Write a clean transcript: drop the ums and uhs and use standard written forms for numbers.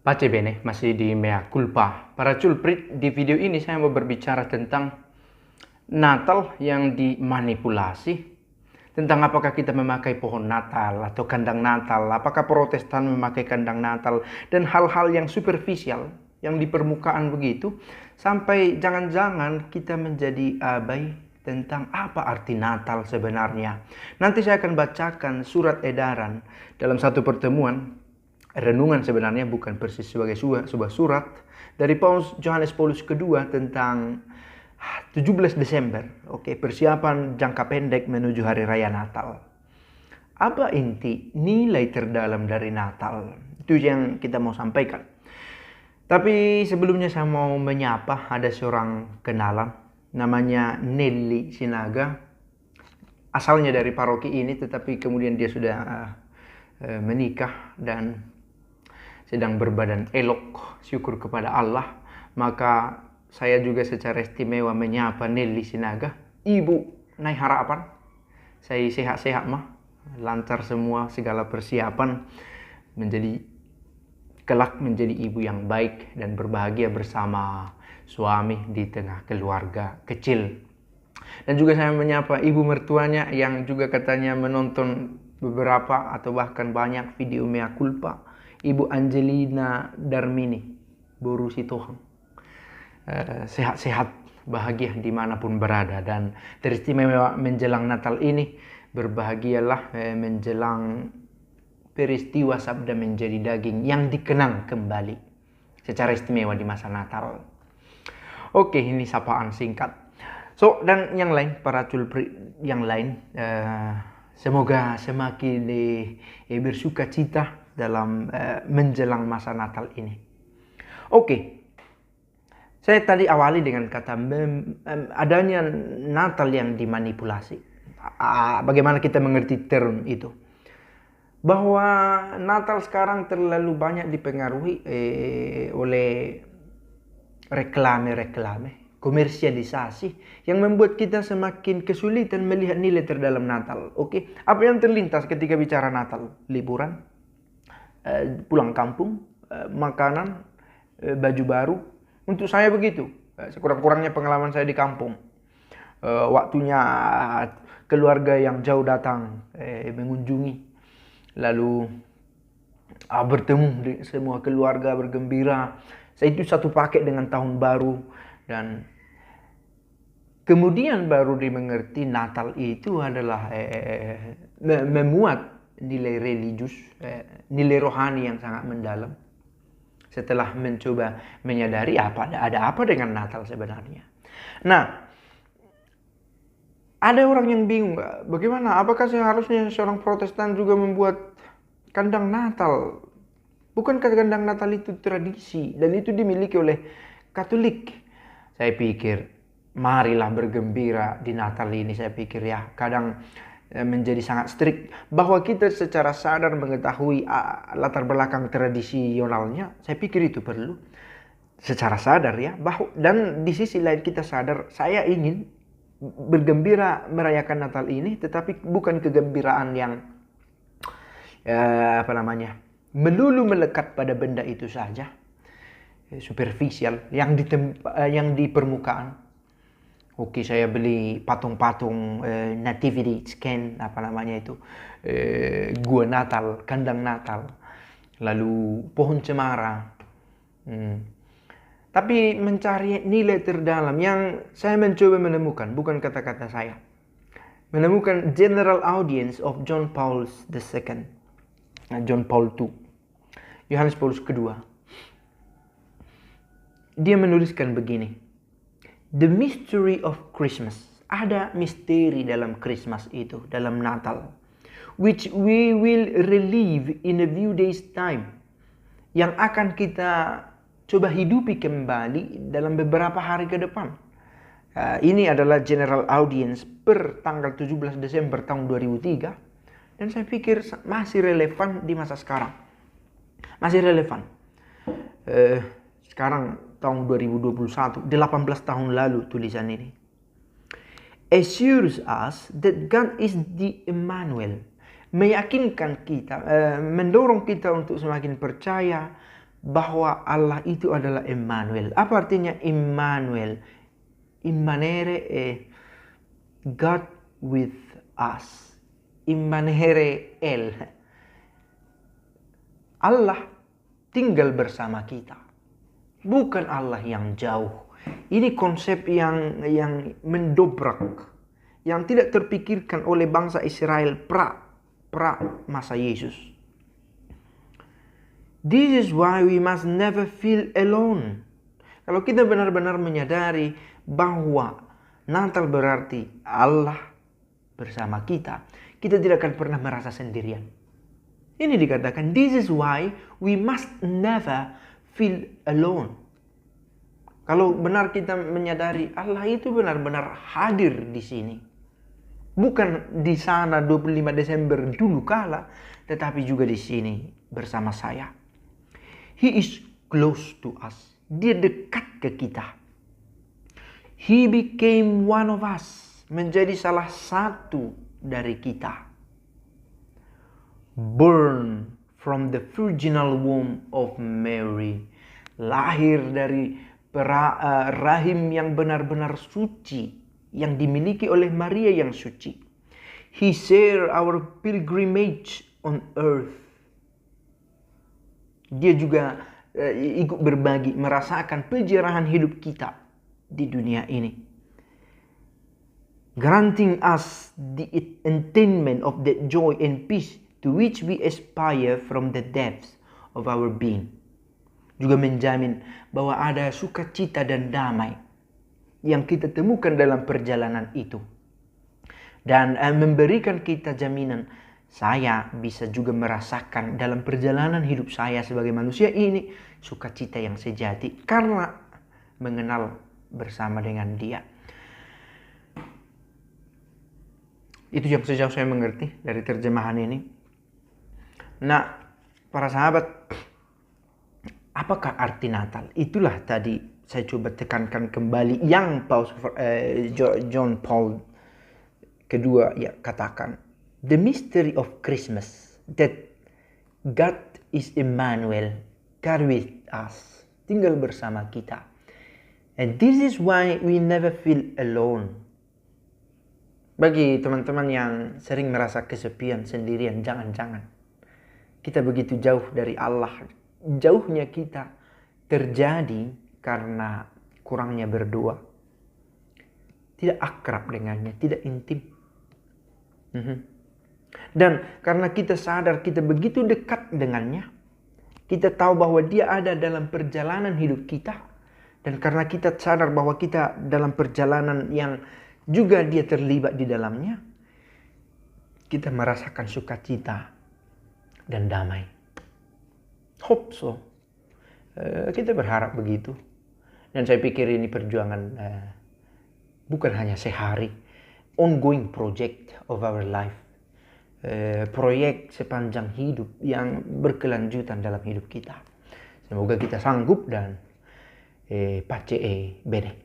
Pace bene, masih di Mea Culpa. Para culprit, di video ini saya mau berbicara tentang Natal yang dimanipulasi. Tentang apakah kita memakai pohon Natal atau kandang Natal, apakah Protestan memakai kandang Natal, dan hal-hal yang superficial, yang di permukaan begitu, sampai jangan-jangan kita menjadi abai tentang apa arti Natal sebenarnya. Nanti saya akan bacakan surat edaran dalam satu pertemuan. Renungan sebenarnya bukan persis sebagai sebuah surat dari Paus Yohanes Paulus kedua tentang 17 Desember. Oke, persiapan jangka pendek menuju hari raya Natal. Apa inti nilai terdalam dari Natal? Itu yang kita mau sampaikan. Tapi sebelumnya saya mau menyapa ada seorang kenalan namanya Nelly Sinaga. Asalnya dari paroki ini tetapi kemudian dia sudah menikah dan sedang berbadan elok, syukur kepada Allah. Maka saya juga secara istimewa menyapa Nelly Sinaga, Ibu naik harapan. Saya sehat-sehat mah, lancar semua segala persiapan kelak menjadi ibu yang baik dan berbahagia bersama suami di tengah keluarga kecil. Dan juga saya menyapa ibu mertuanya yang juga katanya menonton beberapa atau bahkan banyak video Mea Culpa, Ibu Angelina Darmini, Boru Sitohang. Sehat-sehat, bahagia dimanapun berada, dan teristimewa menjelang Natal ini, berbahagialah menjelang peristiwa sabda menjadi daging yang dikenang kembali secara istimewa di masa Natal. Oke, ini sapaan singkat. Dan yang lain, para culprit yang lain, semoga semakin bersuka cita dalam menjelang masa Natal ini. Oke, saya tadi awali dengan kata adanya Natal yang dimanipulasi. Bagaimana kita mengerti term itu? Bahwa Natal sekarang terlalu banyak dipengaruhi oleh reklame, komersialisasi yang membuat kita semakin kesulitan melihat nilai terdalam Natal. Oke, apa yang terlintas ketika bicara Natal? Liburan, pulang kampung, makanan, baju baru. Untuk saya begitu, sekurang-kurangnya pengalaman saya di kampung. Waktunya keluarga yang jauh datang mengunjungi, lalu bertemu dengan semua keluarga bergembira. Saya itu satu paket dengan tahun baru, dan kemudian baru dimengerti Natal itu adalah memuat nilai religius, nilai rohani yang sangat mendalam. Setelah mencoba menyadari ada apa dengan Natal sebenarnya. Nah, ada orang yang bingung, bagaimana? Apakah seharusnya seorang Protestan juga membuat kandang Natal? Bukankah kandang Natal itu tradisi dan itu dimiliki oleh Katolik? Saya pikir, marilah bergembira di Natal ini. Saya pikir ya, kadang menjadi sangat strict bahwa kita secara sadar mengetahui latar belakang tradisionalnya. Saya pikir itu perlu secara sadar ya, dan di sisi lain kita sadar saya ingin bergembira merayakan Natal ini, tetapi bukan kegembiraan yang melulu melekat pada benda itu saja, superficial, yang di permukaan. Oke, saya beli patung-patung nativity scan, gua Natal, kandang Natal, lalu pohon cemara. Tapi mencari nilai terdalam yang saya mencoba menemukan, bukan kata-kata saya, menemukan general audience of John Paul II, John Paul II, Yohanes Paulus kedua. Dia menuliskan begini. The mystery of Christmas. Ada misteri dalam Christmas itu, dalam Natal. Which we will relive in a few days time. Yang akan kita coba hidupi kembali dalam beberapa hari ke depan. Ini adalah general audience per tanggal 17 Desember tahun 2003. Dan saya pikir masih relevan di masa sekarang. Masih relevan. Sekarang tahun 2021, 18 tahun lalu tulisan ini. Assures us that God is the Emmanuel. Meyakinkan kita, mendorong kita untuk semakin percaya bahwa Allah itu adalah Immanuel. Apa artinya Immanuel? Immanere God with us. Immanere El. Allah tinggal bersama kita. Bukan Allah yang jauh. Ini konsep yang mendobrak, yang tidak terpikirkan oleh bangsa Israel pra masa Yesus. This is why we must never feel alone. Kalau kita benar-benar menyadari bahwa Natal berarti Allah bersama kita, kita tidak akan pernah merasa sendirian. Ini dikatakan, this is why we must never feel alone. Kalau benar kita menyadari Allah itu benar-benar hadir di sini. Bukan di sana 25 Desember dulu kala, tetapi juga di sini bersama saya. He is close to us. Dia dekat ke kita. He became one of us. Menjadi salah satu dari kita. Born from the virginal womb of Mary. Lahir dari rahim yang benar-benar suci. Yang dimiliki oleh Maria yang suci. He share our pilgrimage on earth. Dia juga ikut berbagi, merasakan perjalanan hidup kita di dunia ini. Granting us the attainment of that joy and peace to which we aspire from the depths of our being. Juga menjamin bahwa ada sukacita dan damai yang kita temukan dalam perjalanan itu. Dan memberikan kita jaminan, saya bisa juga merasakan dalam perjalanan hidup saya sebagai manusia ini sukacita yang sejati karena mengenal bersama dengan Dia. Itu yang sejauh saya mengerti dari terjemahan ini. Nah, para sahabat, apakah arti Natal? Itulah tadi saya coba tekankan kembali yang John Paul kedua ya katakan. The mystery of Christmas, that God is Emmanuel, God with us, tinggal bersama kita. And this is why we never feel alone. Bagi teman-teman yang sering merasa kesepian, sendirian, jangan-jangan. Kita begitu jauh dari Allah. Jauhnya kita terjadi karena kurangnya berdoa. Tidak akrab dengannya, tidak intim. Dan karena kita sadar kita begitu dekat dengannya, kita tahu bahwa Dia ada dalam perjalanan hidup kita. Dan karena kita sadar bahwa kita dalam perjalanan yang juga Dia terlibat di dalamnya, kita merasakan sukacita dan damai. Hope so. Kita berharap begitu. Dan saya pikir ini perjuangan bukan hanya sehari. Ongoing project of our life. Proyek sepanjang hidup yang berkelanjutan dalam hidup kita. Semoga kita sanggup dan pace bene.